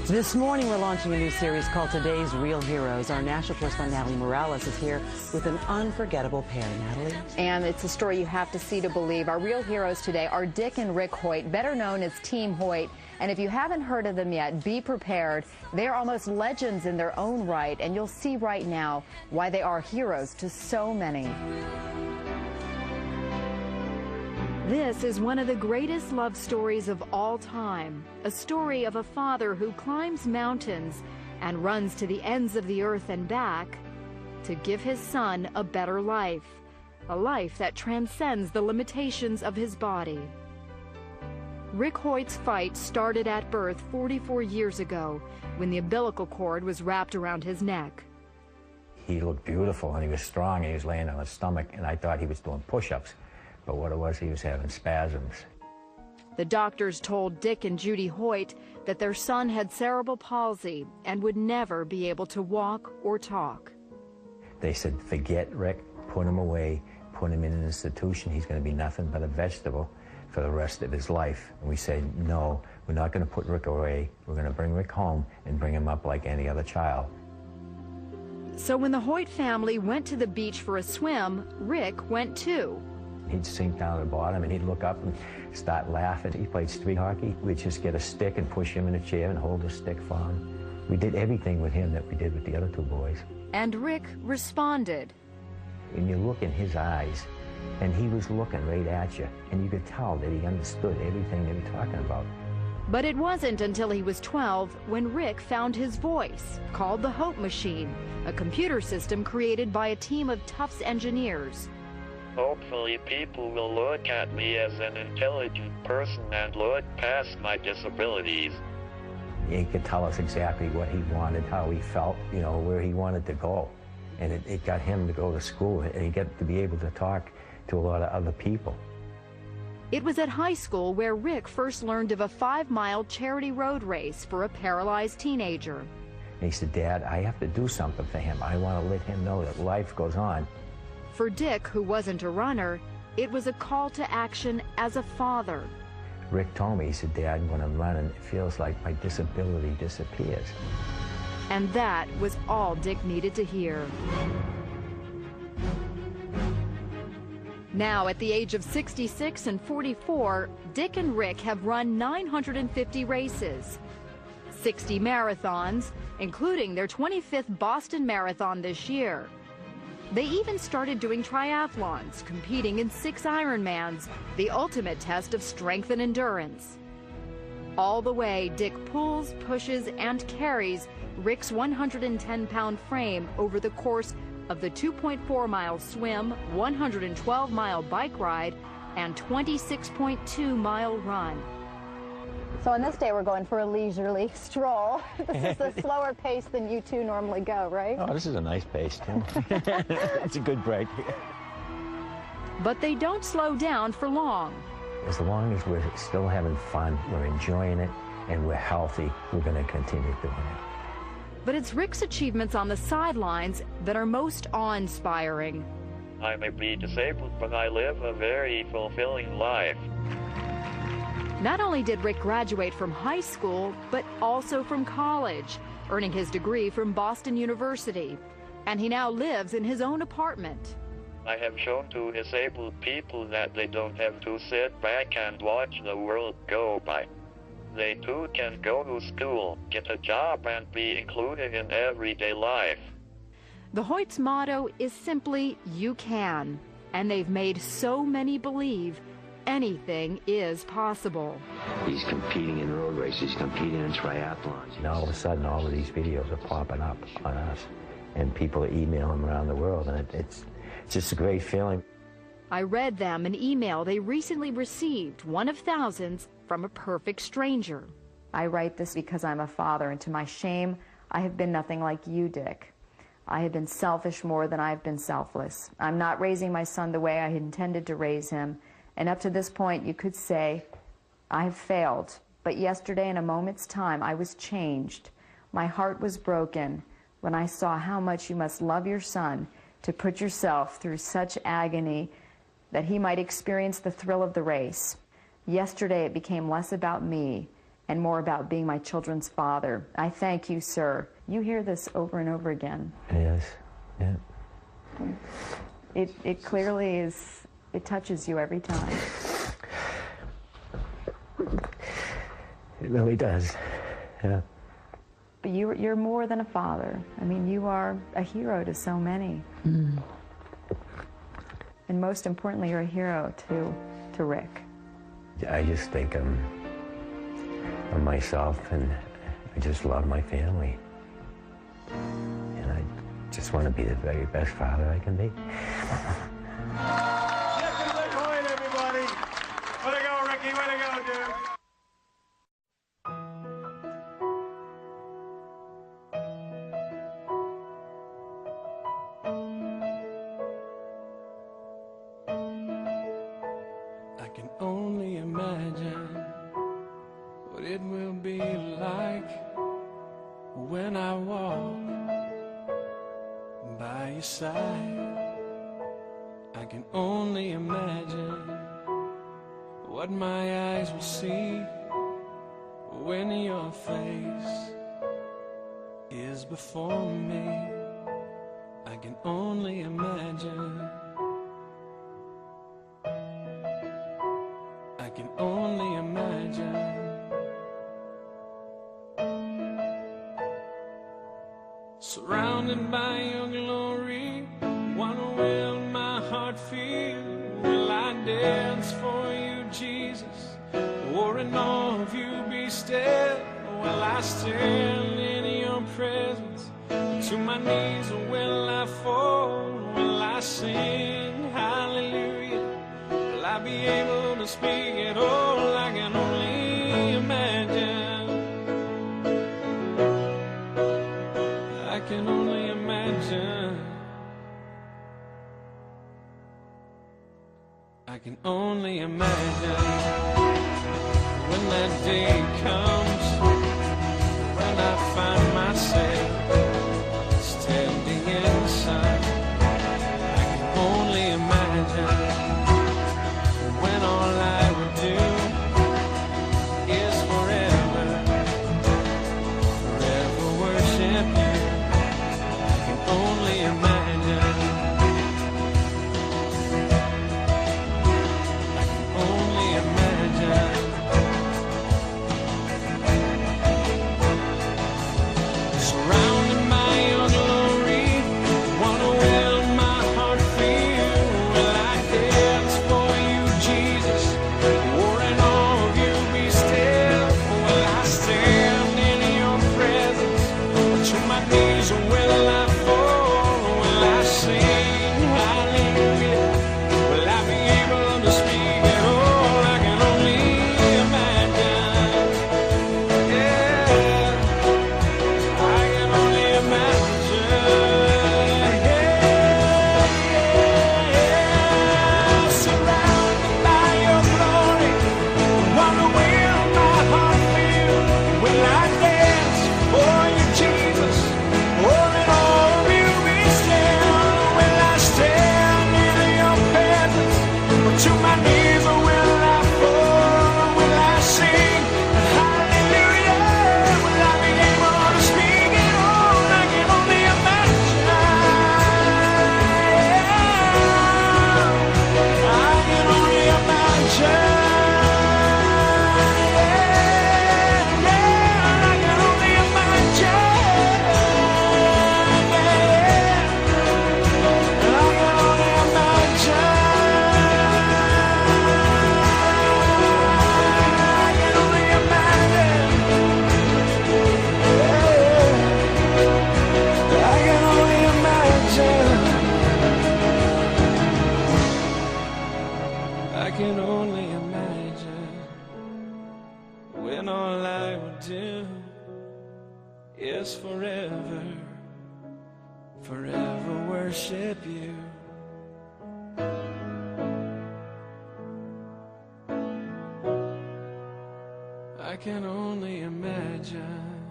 This morning we're launching a new series called Today's Real Heroes. Our national correspondent Natalie Morales is here with an unforgettable pair. Natalie? And it's a story you have to see to believe. Our real heroes today are Dick and Rick Hoyt, better known as Team Hoyt. And if you haven't heard of them yet, be prepared. They're almost legends in their own right, and you'll see right now why they are heroes to so many. This is one of the greatest love stories of all time, a story of a father who climbs mountains and runs to the ends of the earth and back to give his son a better life, a life that transcends the limitations of his body. Rick Hoyt's fight started at birth 44 years ago when the umbilical cord was wrapped around his neck. He looked beautiful and he was strong and he was laying on his stomach, and I thought he was doing push-ups. But what it was, he was having spasms. The doctors told Dick and Judy Hoyt that their son had cerebral palsy and would never be able to walk or talk. They said, forget Rick, put him away, put him in an institution. He's going to be nothing but a vegetable for the rest of his life. And we said, no, we're not going to put Rick away. We're going to bring Rick home and bring him up like any other child. So when the Hoyt family went to the beach for a swim, Rick went too. He'd sink down to the bottom and he'd look up and start laughing. He played street hockey. We'd just get a stick and push him in a chair and hold the stick for him. We did everything with him that we did with the other two boys. And Rick responded. And you look in his eyes, and he was looking right at you, and you could tell that he understood everything they were talking about. But it wasn't until he was 12 when Rick found his voice, called the Hope Machine, a computer system created by a team of Tufts engineers. Hopefully people will look at me as an intelligent person and look past my disabilities. He could tell us exactly what he wanted, how he felt, you know, where he wanted to go. And it got him to go to school, and he got to be able to talk to a lot of other people. It was at high school where Rick first learned of a 5-mile charity road race for a paralyzed teenager. And he said, Dad, I have to do something for him. I want to let him know that life goes on. For Dick, who wasn't a runner, it was a call to action as a father. Rick told me, he said, Dad, when I'm running, it feels like my disability disappears. And that was all Dick needed to hear. Now, at the age of 66 and 44, Dick and Rick have run 950 races, 60 marathons, including their 25th Boston Marathon this year. They even started doing triathlons, competing in 6 Ironmans, the ultimate test of strength and endurance. All the way, Dick pulls, pushes, and carries Rick's 110-pound frame over the course of the 2.4-mile swim, 112-mile bike ride, and 26.2-mile run. So on this day, we're going for a leisurely stroll. This is a slower pace than you two normally go, right? Oh, this is a nice pace, too. It's a good break. But they don't slow down for long. As long as we're still having fun, we're enjoying it, and we're healthy, we're going to continue doing it. But it's Rick's achievements on the sidelines that are most awe-inspiring. I may be disabled, but I live a very fulfilling life. Not only did Rick graduate from high school, but also from college, earning his degree from Boston University. And he now lives in his own apartment. I have shown to disabled people that they don't have to sit back and watch the world go by. They too can go to school, get a job, and be included in everyday life. The Hoyt's motto is simply, you can. And they've made so many believe anything is possible. He's competing in road races, he's competing in triathlons. And all of a sudden, all of these videos are popping up on us, and people are emailing them around the world, and it's just a great feeling. I read them an email they recently received, one of thousands, from a perfect stranger. I write this because I'm a father, and to my shame, I have been nothing like you, Dick. I have been selfish more than I've been selfless. I'm not raising my son the way I had intended to raise him, and up to this point, you could say, I have failed. But yesterday, in a moment's time, I was changed. My heart was broken when I saw how much you must love your son to put yourself through such agony that he might experience the thrill of the race. Yesterday, it became less about me and more about being my children's father. I thank you, sir. You hear this over and over again. Yes, yeah. It clearly is, it touches you every time. It really does, yeah. But you're more than a father. I mean, you are a hero to so many. And most importantly, you're a hero to Rick. I just think of myself, and I just love my family. And I just want to be the very best father I can be. Hoyt, everybody. Way to go, Ricky. Way to go, dude. I can only imagine what it will be like when I walk by your side. I can only imagine what my eyes will see when your face is before me. I can only imagine. I can only imagine. Surrounded by your glory, what will my heart feel? Will I dance for you, Jesus? Or in awe of you be still? Will I stand in your presence? To my knees will I fall? Will I sing hallelujah? Will I be able to speak at all? I can only imagine. I can only imagine. I can only imagine when that day comes, when I find myself standing inside. I can only imagine when all I would do is forever, forever worship you. I can only imagine. I can only imagine. Surrounded by your glory, what will my heart feel? Will I dance for you, Jesus? Or in awe of you be still? Will I stand in your presence? To my knees will I fall? Will I sing hallelujah? Will I be able to speak at all? I can only imagine. Yeah, I can only imagine. Yeah, surrounded by your glory, what will my heart feel? Will I dance for you, Jesus? Or in awe of you be still? Will I stand in your presence? Or to my knees will I fall? Will I sing hallelujah? Will I be able to speak at all? I can only imagine. I can only imagine. I can only imagine. I can only imagine. I can only imagine. I can only imagine. I can only imagine when all I would do is forever, forever worship you. I can only imagine.